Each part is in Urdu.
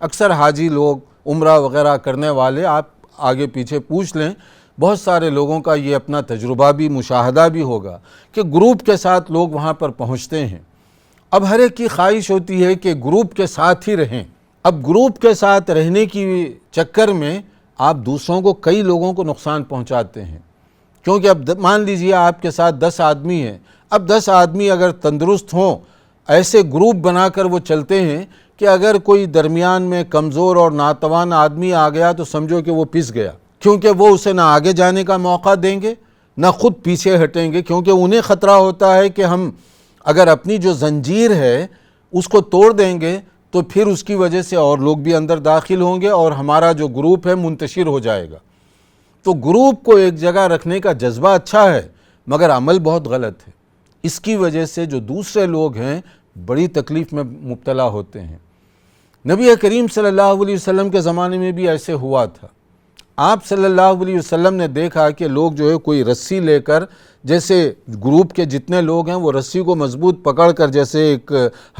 اکثر حاجی لوگ عمرہ وغیرہ کرنے والے آپ آگے پیچھے پوچھ لیں، بہت سارے لوگوں کا یہ اپنا تجربہ بھی مشاہدہ بھی ہوگا کہ گروپ کے ساتھ لوگ وہاں پر پہنچتے ہیں۔ اب ہر ایک کی خواہش ہوتی ہے کہ گروپ کے ساتھ ہی رہیں۔ اب گروپ کے ساتھ رہنے کی چکر میں آپ دوسروں کو، کئی لوگوں کو نقصان پہنچاتے ہیں، کیونکہ اب مان لیجئے آپ کے ساتھ 10 آدمی ہیں، اب 10 آدمی اگر تندرست ہوں، ایسے گروپ بنا کر وہ چلتے ہیں کہ اگر کوئی درمیان میں کمزور اور ناتوان آدمی آ گیا تو سمجھو کہ وہ پس گیا، کیونکہ وہ اسے نہ آگے جانے کا موقع دیں گے نہ خود پیچھے ہٹیں گے، کیونکہ انہیں خطرہ ہوتا ہے کہ ہم اگر اپنی جو زنجیر ہے اس کو توڑ دیں گے تو پھر اس کی وجہ سے اور لوگ بھی اندر داخل ہوں گے اور ہمارا جو گروپ ہے منتشر ہو جائے گا۔ تو گروپ کو ایک جگہ رکھنے کا جذبہ اچھا ہے، مگر عمل بہت غلط ہے۔ اس کی وجہ سے جو دوسرے لوگ ہیں بڑی تکلیف میں مبتلا ہوتے ہیں۔ نبی کریم صلی اللہ علیہ وسلم کے زمانے میں بھی ایسے ہوا تھا۔ آپ صلی اللہ علیہ وسلم نے دیکھا کہ لوگ جو ہے کوئی رسی لے کر، جیسے گروپ کے جتنے لوگ ہیں وہ رسی کو مضبوط پکڑ کر جیسے ایک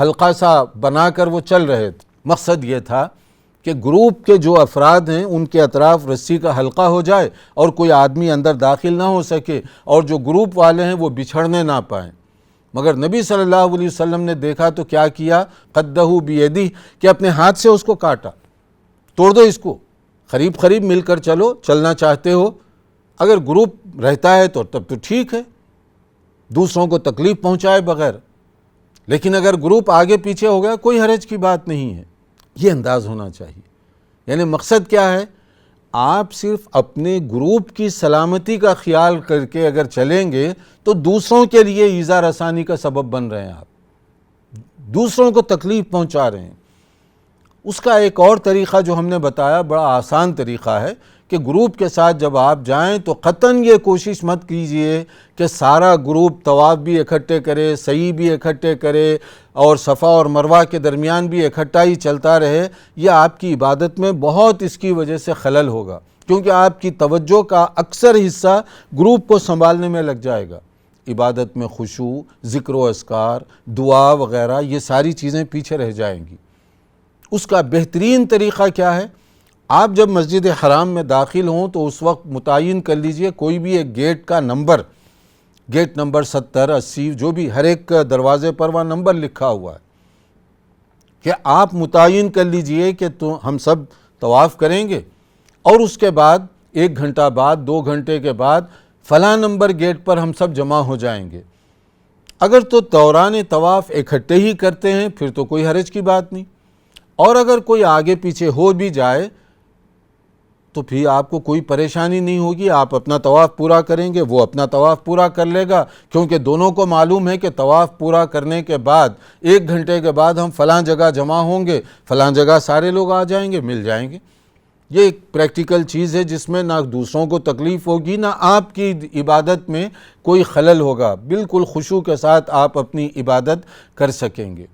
حلقہ سا بنا کر وہ چل رہے تھے۔ مقصد یہ تھا کہ گروپ کے جو افراد ہیں ان کے اطراف رسی کا حلقہ ہو جائے اور کوئی آدمی اندر داخل نہ ہو سکے اور جو گروپ والے ہیں وہ بچھڑنے نہ پائیں۔ مگر نبی صلی اللہ علیہ وسلم نے دیکھا تو کیا کیا؟ قدہ بیدہ، کہ اپنے ہاتھ سے اس کو کاٹا، توڑ دو اس کو، قریب قریب مل کر چلو، چلنا چاہتے ہو، اگر گروپ رہتا ہے تو تب تو ٹھیک ہے، دوسروں کو تکلیف پہنچائے بغیر، لیکن اگر گروپ آگے پیچھے ہو گیا کوئی حرج کی بات نہیں ہے۔ یہ انداز ہونا چاہیے۔ یعنی مقصد کیا ہے؟ آپ صرف اپنے گروپ کی سلامتی کا خیال کر کے اگر چلیں گے تو دوسروں کے لیے ایذا رسانی کا سبب بن رہے ہیں، آپ دوسروں کو تکلیف پہنچا رہے ہیں۔ اس کا ایک اور طریقہ جو ہم نے بتایا بڑا آسان طریقہ ہے کہ گروپ کے ساتھ جب آپ جائیں تو قطعاً یہ کوشش مت کیجئے کہ سارا گروپ طواف بھی اکٹھے کرے، سعی بھی اکٹھے کرے اور صفا اور مروہ کے درمیان بھی اکٹھا ہی چلتا رہے۔ یہ آپ کی عبادت میں بہت اس کی وجہ سے خلل ہوگا، کیونکہ آپ کی توجہ کا اکثر حصہ گروپ کو سنبھالنے میں لگ جائے گا۔ عبادت میں خشوع، ذکر و اذکار، دعا وغیرہ یہ ساری چیزیں پیچھے رہ جائیں گی۔ اس کا بہترین طریقہ کیا ہے؟ آپ جب مسجد حرام میں داخل ہوں تو اس وقت متعین کر لیجئے کوئی بھی ایک گیٹ کا نمبر، گیٹ نمبر 70، 80، جو بھی ہر ایک دروازے پر وہ نمبر لکھا ہوا ہے، کہ آپ متعین کر لیجئے کہ تو ہم سب طواف کریں گے اور اس کے بعد 1 گھنٹہ بعد، 2 گھنٹے کے بعد فلاں نمبر گیٹ پر ہم سب جمع ہو جائیں گے۔ اگر تو دوران طواف اکٹھے ہی کرتے ہیں پھر تو کوئی حرج کی بات نہیں، اور اگر کوئی آگے پیچھے ہو بھی جائے تو پھر آپ کو کوئی پریشانی نہیں ہوگی، آپ اپنا طواف پورا کریں گے، وہ اپنا طواف پورا کر لے گا، کیونکہ دونوں کو معلوم ہے کہ طواف پورا کرنے کے بعد 1 گھنٹے کے بعد ہم فلاں جگہ جمع ہوں گے، فلاں جگہ سارے لوگ آ جائیں گے، مل جائیں گے۔ یہ ایک پریکٹیکل چیز ہے جس میں نہ دوسروں کو تکلیف ہوگی نہ آپ کی عبادت میں کوئی خلل ہوگا، بالکل خشوع کے ساتھ آپ اپنی عبادت کر سکیں گے۔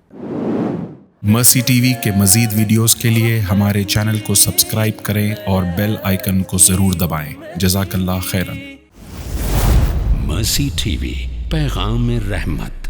مرسی ٹی وی کے مزید ویڈیوز کے لیے ہمارے چینل کو سبسکرائب کریں اور بیل آئیکن کو ضرور دبائیں۔ جزاک اللہ خیرا۔ مرسی ٹی وی، پیغام رحمت۔